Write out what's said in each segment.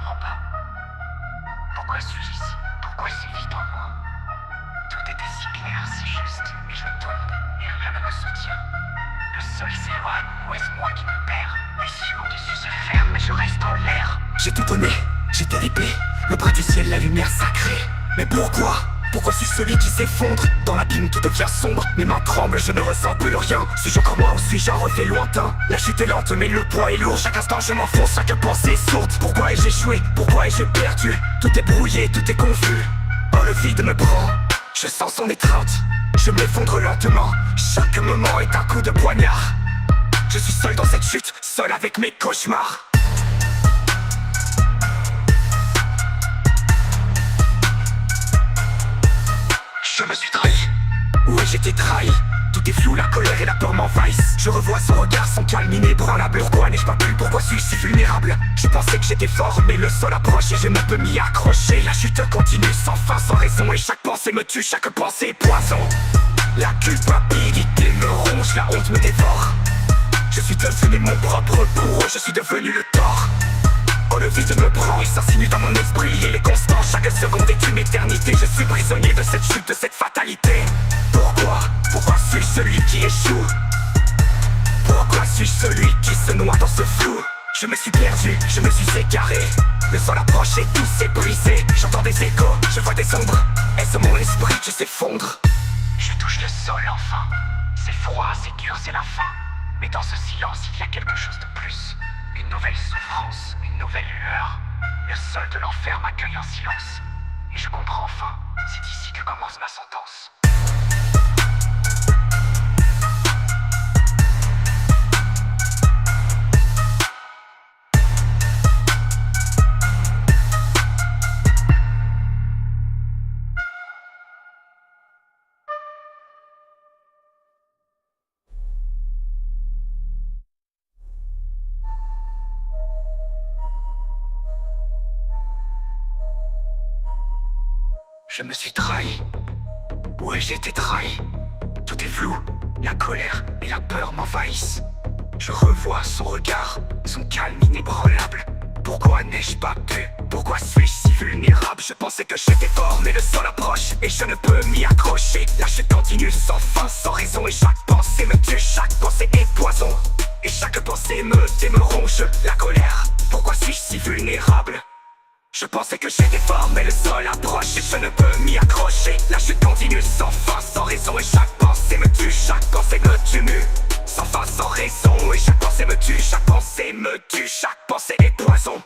comprends pas. Pourquoi suis-je ici? Pourquoi c'est vide en moi? Tout était si clair, si juste, et je tombe, et rien ne me soutient. Le sol s'éloigne, ou est-ce moi qui me perds? Les cieux au-dessus se ferment, et je reste en l'air. J'ai tout donné, j'étais l'épée, le bras du ciel, la lumière sacrée. Mais pourquoi? Pourquoi suis-je celui qui s'effondre? Dans l'abîme tout devient sombre, mes mains tremblent, je ne ressens plus rien. Suis-je encore moi ou suis-je un reflet lointain? La chute est lente mais le poids est lourd, chaque instant je m'enfonce, chaque pensée est sourde. Pourquoi ai-je échoué? Pourquoi ai-je perdu? Tout est brouillé, tout est confus. Oh, le vide me prend, je sens son étreinte. Je m'effondre lentement, chaque moment est un coup de poignard. Je suis seul dans cette chute, seul avec mes cauchemars. Je me suis trahi, où ai-je été trahi? Tout est flou, la colère et la peur m'envahissent. Je revois son regard, son calme inébranlable. Pourquoi n'ai-je pas pu? Pourquoi suis-je si vulnérable? Je pensais que j'étais fort, mais le sol approche et je ne peux m'y accrocher. La chute continue sans fin, sans raison, et chaque pensée me tue, chaque pensée est poison. La culpabilité me ronge, la honte me dévore. Je suis devenu mon propre bourreau, je suis devenu le tort. Oh, le vide me prend et s'insinue dans mon esprit. Il est constant, chaque seconde est une éternité. Je suis prisonnier de cette chute, de cette fatalité. Pourquoi suis-je celui qui échoue? Pourquoi suis-je celui qui se noie dans ce flou? Je me suis perdu, je me suis égaré. Le sol approche et tout s'est brisé. J'entends des échos, je vois des ombres. Est-ce mon esprit qui s'effondre? Je touche le sol enfin. C'est froid, c'est dur, c'est la fin. Mais dans ce silence, il y a quelque chose de plus. Une nouvelle souffrance, une nouvelle lueur. Le sol de l'enfer m'accueille en silence. Et je comprends enfin, c'est ici que commence ma sentence. Je me suis trahi. Où ai-je été trahi? Tout est flou, la colère et la peur m'envahissent. Je revois son regard, son calme inébranlable. Pourquoi n'ai-je pas pu? Pourquoi suis-je si vulnérable? Je pensais que j'étais fort, mais le sol approche et je ne peux m'y accrocher. La chute continue sans fin, sans raison, et chaque pensée me tue, chaque pensée est poison. Et chaque pensée me ronge, la colère. Pourquoi suis-je si vulnérable? Je pensais que j'étais fort, mais le sol approche et je ne peux m'y accrocher. La chute continue sans fin, sans raison, et chaque pensée me tue, chaque pensée me tue. Sans fin, sans raison, et chaque pensée me tue, chaque pensée me tue, chaque pensée est poison.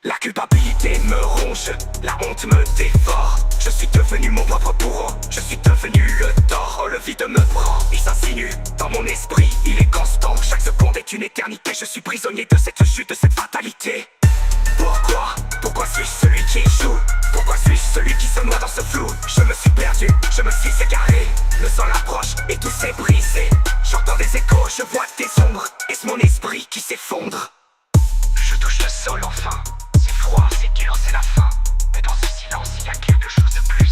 La culpabilité me ronge, la honte me dévore. Je suis devenu mon propre bourreau, je suis devenu le tort. Oh, le vide me prend, il s'insinue dans mon esprit, il est constant. Chaque seconde est une éternité, je suis prisonnier de cette chute, de cette fatalité. Pourquoi suis-je celui qui échoue? Pourquoi suis-je celui qui se noie dans ce flou? Je me suis perdu, je me suis égaré. Le sol approche et tout s'est brisé. J'entends des échos, je vois des ombres. Est-ce mon esprit qui s'effondre? Je touche le sol enfin. C'est froid, c'est dur, c'est la fin. Mais dans ce silence, il y a quelque chose de plus.